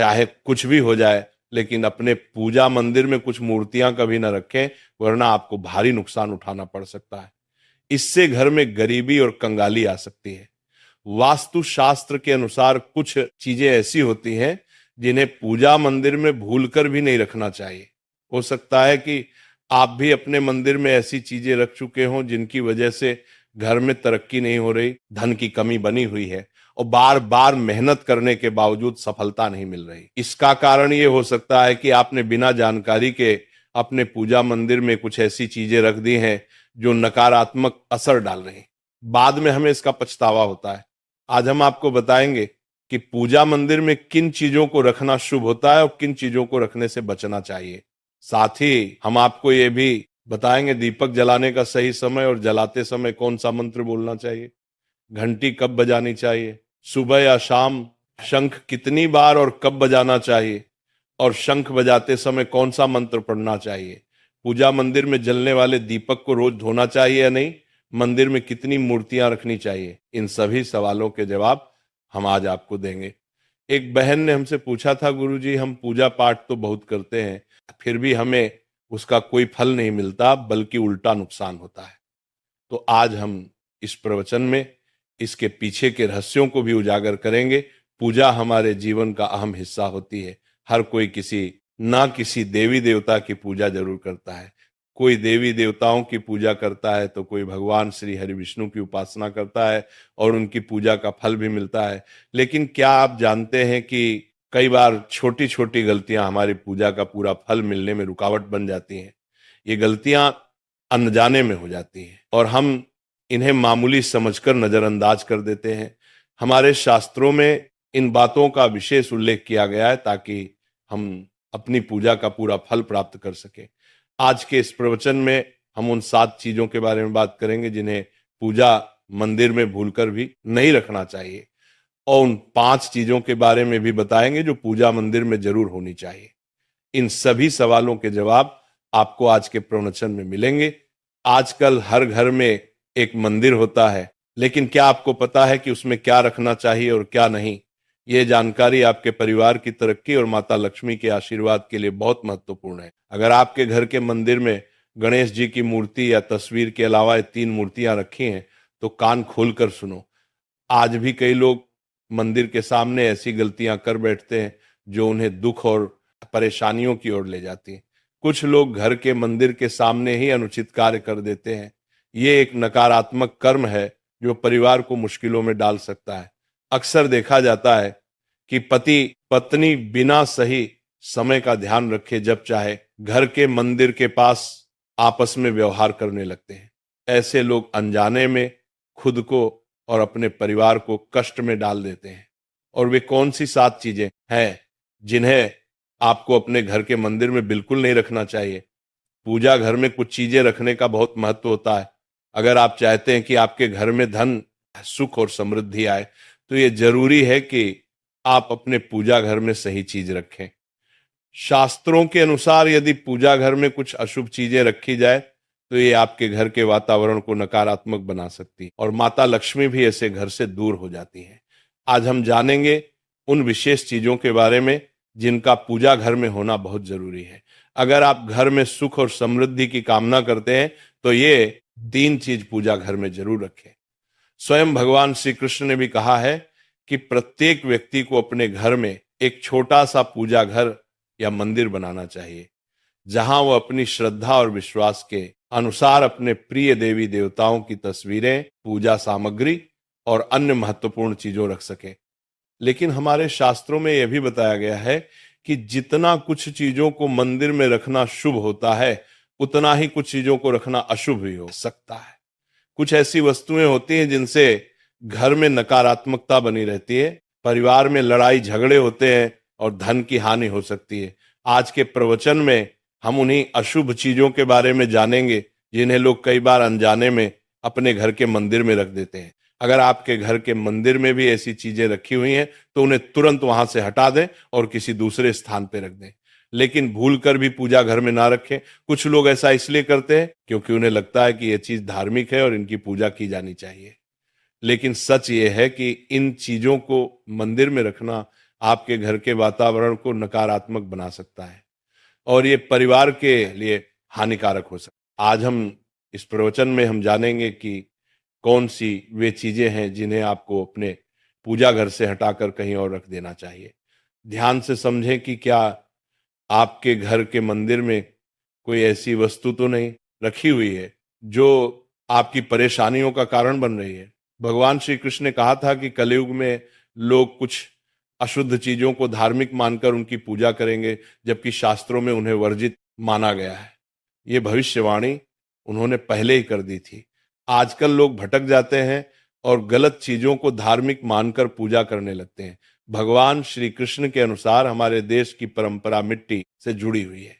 चाहे कुछ भी हो जाए, लेकिन अपने पूजा मंदिर में कुछ मूर्तियां कभी ना रखें, वरना आपको भारी नुकसान उठाना पड़ सकता है। इससे घर में गरीबी और कंगाली आ सकती है। वास्तु शास्त्र के अनुसार कुछ चीजें ऐसी होती हैं जिन्हें पूजा मंदिर में भूलकर भी नहीं रखना चाहिए। हो सकता है कि आप भी अपने मंदिर में ऐसी चीजें रख चुके हों जिनकी वजह से घर में तरक्की नहीं हो रही, धन की कमी बनी हुई है और बार बार मेहनत करने के बावजूद सफलता नहीं मिल रही। इसका कारण ये हो सकता है कि आपने बिना जानकारी के अपने पूजा मंदिर में कुछ ऐसी चीजें रख दी हैं जो नकारात्मक असर डाल रही हैं। बाद में हमें इसका पछतावा होता है। आज हम आपको बताएंगे कि पूजा मंदिर में किन चीजों को रखना शुभ होता है और किन चीजों को रखने से बचना चाहिए। साथ ही हम आपको ये भी बताएंगे दीपक जलाने का सही समय और जलाते समय कौन सा मंत्र बोलना चाहिए, घंटी कब बजानी चाहिए, सुबह या शाम, शंख कितनी बार और कब बजाना चाहिए, और शंख बजाते समय कौन सा मंत्र पढ़ना चाहिए, पूजा मंदिर में जलने वाले दीपक को रोज धोना चाहिए या नहीं, मंदिर में कितनी मूर्तियां रखनी चाहिए। इन सभी सवालों के जवाब हम आज आपको देंगे। एक बहन ने हमसे पूछा था, गुरुजी हम पूजा पाठ तो बहुत करते हैं, फिर भी हमें उसका कोई फल नहीं मिलता, बल्कि उल्टा नुकसान होता है। तो आज हम इस प्रवचन में इसके पीछे के रहस्यों को भी उजागर करेंगे। पूजा हमारे जीवन का अहम हिस्सा होती है। हर कोई किसी ना किसी देवी देवता की पूजा जरूर करता है। कोई देवी देवताओं की पूजा करता है तो कोई भगवान श्री हरि विष्णु की उपासना करता है और उनकी पूजा का फल भी मिलता है। लेकिन क्या आप जानते हैं कि कई बार छोटी छोटी गलतियां हमारी पूजा का पूरा फल मिलने में रुकावट बन जाती हैं। ये गलतियां अनजाने में हो जाती हैं और हम इन्हें मामूली समझकर नजरअंदाज कर देते हैं। हमारे शास्त्रों में इन बातों का विशेष उल्लेख किया गया है ताकि हम अपनी पूजा का पूरा फल प्राप्त कर सकें। आज के इस प्रवचन में हम उन 7 चीजों के बारे में बात करेंगे जिन्हें पूजा मंदिर में भूलकर भी नहीं रखना चाहिए, और उन 5 चीजों के बारे में भी बताएंगे जो पूजा मंदिर में जरूर होनी चाहिए। इन सभी सवालों के जवाब आपको आज के प्रवचन में मिलेंगे। आजकल हर घर में एक मंदिर होता है, लेकिन क्या आपको पता है कि उसमें क्या रखना चाहिए और क्या नहीं? ये जानकारी आपके परिवार की तरक्की और माता लक्ष्मी के आशीर्वाद के लिए बहुत महत्वपूर्ण है। अगर आपके घर के मंदिर में गणेश जी की मूर्ति या तस्वीर के अलावा 3 मूर्तियां रखी हैं, तो कान खोलकर सुनो। आज भी कई लोग मंदिर के सामने ऐसी गलतियां कर बैठते हैं जो उन्हें दुख और परेशानियों की ओर ले जाती हैं। कुछ लोग घर के मंदिर के सामने ही अनुचित कार्य कर देते हैं। ये एक नकारात्मक कर्म है जो परिवार को मुश्किलों में डाल सकता है। अक्सर देखा जाता है कि पति पत्नी बिना सही समय का ध्यान रखे जब चाहे घर के मंदिर के पास आपस में व्यवहार करने लगते हैं। ऐसे लोग अनजाने में खुद को और अपने परिवार को कष्ट में डाल देते हैं। और वे कौन सी 7 चीजें हैं जिन्हें आपको अपने घर के मंदिर में बिल्कुल नहीं रखना चाहिए? पूजा घर में कुछ चीजें रखने का बहुत महत्व होता है। अगर आप चाहते हैं कि आपके घर में धन, सुख और समृद्धि आए, तो ये जरूरी है कि आप अपने पूजा घर में सही चीज रखें। शास्त्रों के अनुसार यदि पूजा घर में कुछ अशुभ चीजें रखी जाए तो ये आपके घर के वातावरण को नकारात्मक बना सकती है और माता लक्ष्मी भी ऐसे घर से दूर हो जाती है। आज हम जानेंगे उन विशेष चीजों के बारे में जिनका पूजा घर में होना बहुत जरूरी है। अगर आप घर में सुख और समृद्धि की कामना करते हैं तो ये 3 चीज पूजा घर में जरूर रखें। स्वयं भगवान श्री कृष्ण ने भी कहा है कि प्रत्येक व्यक्ति को अपने घर में एक छोटा सा पूजा घर या मंदिर बनाना चाहिए, जहां वो अपनी श्रद्धा और विश्वास के अनुसार अपने प्रिय देवी देवताओं की तस्वीरें, पूजा सामग्री और अन्य महत्वपूर्ण चीजों रख सके। लेकिन हमारे शास्त्रों में यह भी बताया गया है कि जितना कुछ चीजों को मंदिर में रखना शुभ होता है, उतना ही कुछ चीजों को रखना अशुभ भी हो सकता है। कुछ ऐसी वस्तुएं होती हैं जिनसे घर में नकारात्मकता बनी रहती है, परिवार में लड़ाई झगड़े होते हैं और धन की हानि हो सकती है। आज के प्रवचन में हम उन्हीं अशुभ चीजों के बारे में जानेंगे जिन्हें लोग कई बार अनजाने में अपने घर के मंदिर में रख देते हैं। अगर आपके घर के मंदिर में भी ऐसी चीजें रखी हुई हैं तो उन्हें तुरंत वहां से हटा दें और किसी दूसरे स्थान पर रख दें। लेकिन भूल कर भी पूजा घर में ना रखें। कुछ लोग ऐसा इसलिए करते हैं क्योंकि उन्हें लगता है कि यह चीज धार्मिक है और इनकी पूजा की जानी चाहिए। लेकिन सच ये है कि इन चीजों को मंदिर में रखना आपके घर के वातावरण को नकारात्मक बना सकता है और ये परिवार के लिए हानिकारक हो सकता है। आज हम इस प्रवचन में हम जानेंगे कि कौन सी वे चीजें हैं जिन्हें आपको अपने पूजा घर से हटाकर कहीं और रख देना चाहिए। ध्यान से समझें कि क्या आपके घर के मंदिर में कोई ऐसी वस्तु तो नहीं रखी हुई है जो आपकी परेशानियों का कारण बन रही है। भगवान श्री कृष्ण ने कहा था कि कलयुग में लोग कुछ अशुद्ध चीजों को धार्मिक मानकर उनकी पूजा करेंगे, जबकि शास्त्रों में उन्हें वर्जित माना गया है। ये भविष्यवाणी उन्होंने पहले ही कर दी थी। आजकल लोग भटक जाते हैं और गलत चीजों को धार्मिक मानकर पूजा करने लगते हैं। भगवान श्री कृष्ण के अनुसार हमारे देश की परंपरा मिट्टी से जुड़ी हुई है,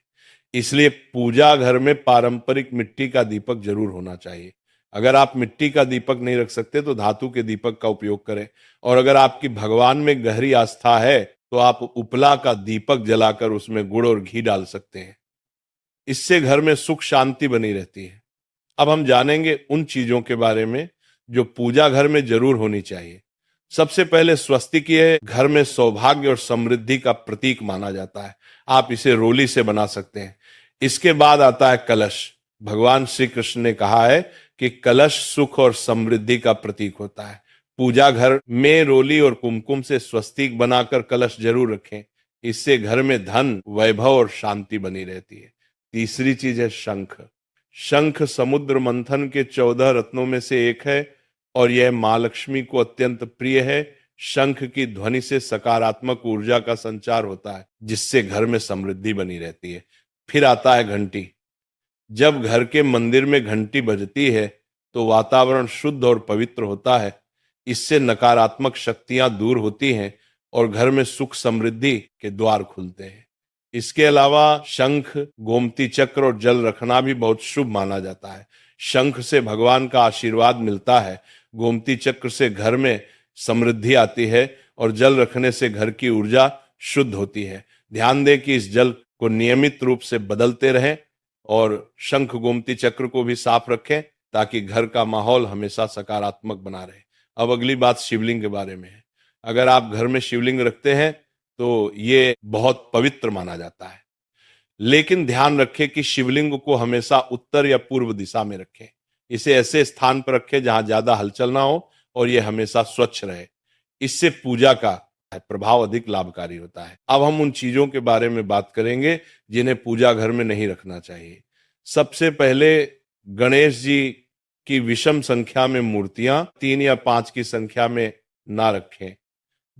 इसलिए पूजा घर में पारंपरिक मिट्टी का दीपक जरूर होना चाहिए। अगर आप मिट्टी का दीपक नहीं रख सकते तो धातु के दीपक का उपयोग करें, और अगर आपकी भगवान में गहरी आस्था है तो आप उपला का दीपक जलाकर उसमें गुड़ और घी डाल सकते हैं। इससे घर में सुख शांति बनी रहती है। अब हम जानेंगे उन चीजों के बारे में जो पूजा घर में जरूर होनी चाहिए। सबसे पहले स्वस्तिक ये घर में सौभाग्य और समृद्धि का प्रतीक माना जाता है। आप इसे रोली से बना सकते हैं। इसके बाद आता है कलश। भगवान श्री कृष्ण ने कहा है कि कलश सुख और समृद्धि का प्रतीक होता है। पूजा घर में रोली और कुमकुम से स्वस्तिक बनाकर कलश जरूर रखें। इससे घर में धन, वैभव और शांति बनी रहती है। तीसरी चीज है शंख। शंख समुद्र मंथन के 14 रत्नों में से एक है और यह मां लक्ष्मी को अत्यंत प्रिय है। शंख की ध्वनि से सकारात्मक ऊर्जा का संचार होता है, जिससे घर में समृद्धि बनी रहती है। फिर आता है घंटी। जब घर के मंदिर में घंटी बजती है तो वातावरण शुद्ध और पवित्र होता है। इससे नकारात्मक शक्तियां दूर होती हैं और घर में सुख समृद्धि के द्वार खुलते हैं। इसके अलावा शंख, गोमती चक्र और जल रखना भी बहुत शुभ माना जाता है। शंख से भगवान का आशीर्वाद मिलता है, गोमती चक्र से घर में समृद्धि आती है और जल रखने से घर की ऊर्जा शुद्ध होती है। ध्यान दें कि इस जल को नियमित रूप से बदलते रहें और शंख गोमती चक्र को भी साफ रखें ताकि घर का माहौल हमेशा सकारात्मक बना रहे। अब अगली बात शिवलिंग के बारे में है। अगर आप घर में शिवलिंग रखते हैं तो ये बहुत पवित्र माना जाता है, लेकिन ध्यान रखें कि शिवलिंग को हमेशा उत्तर या पूर्व दिशा में रखें। इसे ऐसे स्थान पर रखें जहां ज्यादा हलचल ना हो और यह हमेशा स्वच्छ रहे। इससे पूजा का प्रभाव अधिक लाभकारी होता है। अब हम उन चीजों के बारे में बात करेंगे जिन्हें पूजा घर में नहीं रखना चाहिए। सबसे पहले गणेश जी की विषम संख्या में मूर्तियां 3 या 5 की संख्या में ना रखें।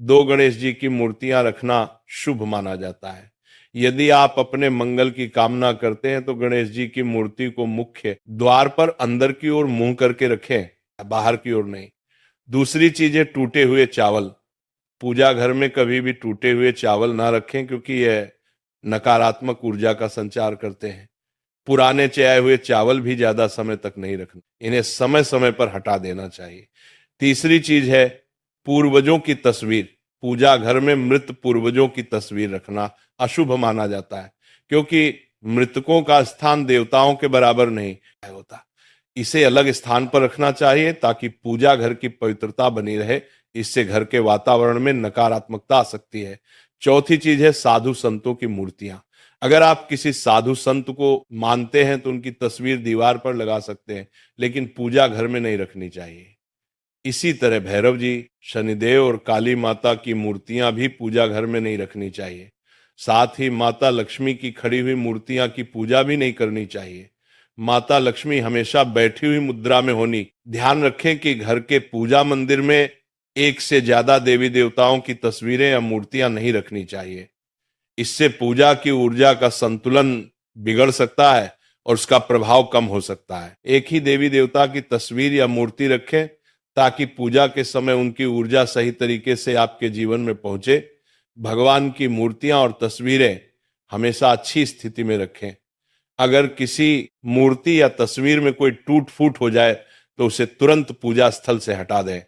2 गणेश जी की मूर्तियां रखना शुभ माना जाता है। यदि आप अपने मंगल की कामना करते हैं तो गणेश जी की मूर्ति को मुख्य द्वार पर अंदर की ओर मुंह करके रखें, बाहर की ओर नहीं। दूसरी चीज है टूटे हुए चावल। पूजा घर में कभी भी टूटे हुए चावल ना रखें क्योंकि यह नकारात्मक ऊर्जा का संचार करते हैं। पुराने चयाए हुए चावल भी ज्यादा समय तक नहीं रखना, इन्हें समय समय पर हटा देना चाहिए। तीसरी चीज है पूर्वजों की तस्वीर। पूजा घर में मृत पूर्वजों की तस्वीर रखना अशुभ माना जाता है क्योंकि मृतकों का स्थान देवताओं के बराबर नहीं होता। इसे अलग स्थान पर रखना चाहिए ताकि पूजा घर की पवित्रता बनी रहे। इससे घर के वातावरण में नकारात्मकता आ सकती है। चौथी चीज है साधु संतों की मूर्तियां। अगर आप किसी साधु संत को मानते हैं तो उनकी तस्वीर दीवार पर लगा सकते हैं, लेकिन पूजा घर में नहीं रखनी चाहिए। इसी तरह भैरव जी, शनिदेव और काली माता की मूर्तियां भी पूजा घर में नहीं रखनी चाहिए। साथ ही माता लक्ष्मी की खड़ी हुई मूर्तियां की पूजा भी नहीं करनी चाहिए। माता लक्ष्मी हमेशा बैठी हुई मुद्रा में होनी। ध्यान रखें कि घर के पूजा मंदिर में एक से ज्यादा देवी देवताओं की तस्वीरें या मूर्तियां नहीं रखनी चाहिए। इससे पूजा की ऊर्जा का संतुलन बिगड़ सकता है और उसका प्रभाव कम हो सकता है। एक ही देवी देवता की तस्वीर या मूर्ति रखें ताकि पूजा के समय उनकी ऊर्जा सही तरीके से आपके जीवन में पहुंचे। भगवान की मूर्तियां और तस्वीरें हमेशा अच्छी स्थिति में रखें। अगर किसी मूर्ति या तस्वीर में कोई टूट फूट हो जाए तो उसे तुरंत पूजा स्थल से हटा दें।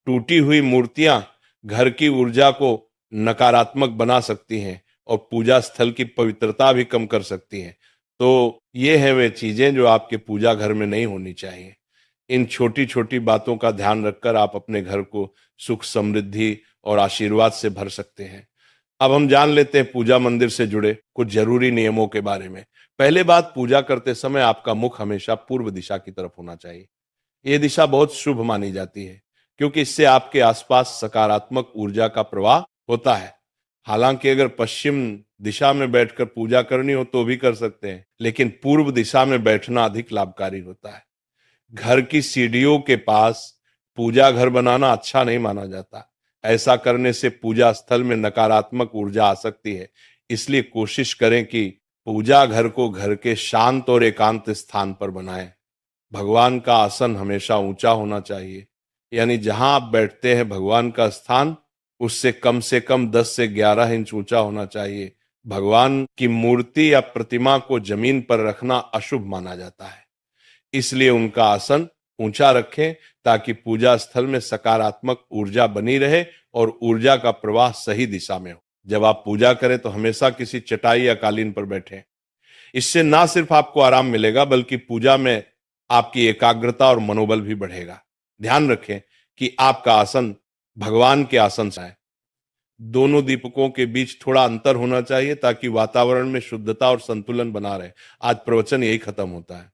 टूटी हुई मूर्तियां घर की ऊर्जा को नकारात्मक बना सकती हैं और पूजा स्थल की पवित्रता भी कम कर सकती हैं। तो ये है वे चीजें जो आपके पूजा घर में नहीं होनी चाहिए। इन छोटी छोटी बातों का ध्यान रखकर आप अपने घर को सुख, समृद्धि और आशीर्वाद से भर सकते हैं। अब हम जान लेते हैं पूजा मंदिर से जुड़े कुछ जरूरी नियमों के बारे में। पहले बात, पूजा करते समय आपका मुख हमेशा पूर्व दिशा की तरफ होना चाहिए। यह दिशा बहुत शुभ मानी जाती है क्योंकि इससे आपके आसपास सकारात्मक ऊर्जा का प्रवाह होता है। हालांकि अगर पश्चिम दिशा में बैठकर पूजा करनी हो तो भी कर सकते हैं, लेकिन पूर्व दिशा में बैठना अधिक लाभकारी होता है। घर की सीढ़ियों के पास पूजा घर बनाना अच्छा नहीं माना जाता। ऐसा करने से पूजा स्थल में नकारात्मक ऊर्जा आ सकती है। इसलिए कोशिश करें कि पूजा घर को घर के शांत और एकांत स्थान पर बनाएं। भगवान का आसन हमेशा ऊंचा होना चाहिए, यानी जहां आप बैठते हैं भगवान का स्थान उससे कम 10 से 11 इंच ऊंचा होना चाहिए। भगवान की मूर्ति या प्रतिमा को जमीन पर रखना अशुभ माना जाता है, इसलिए उनका आसन ऊंचा रखें ताकि पूजा स्थल में सकारात्मक ऊर्जा बनी रहे और ऊर्जा का प्रवाह सही दिशा में हो। जब आप पूजा करें तो हमेशा किसी चटाई या कालीन पर बैठें। इससे ना सिर्फ आपको आराम मिलेगा बल्कि पूजा में आपकी एकाग्रता और मनोबल भी बढ़ेगा। ध्यान रखें कि आपका आसन भगवान के आसन से है। दोनों दीपकों के बीच थोड़ा अंतर होना चाहिए ताकि वातावरण में शुद्धता और संतुलन बना रहे। आज प्रवचन यही खत्म होता है।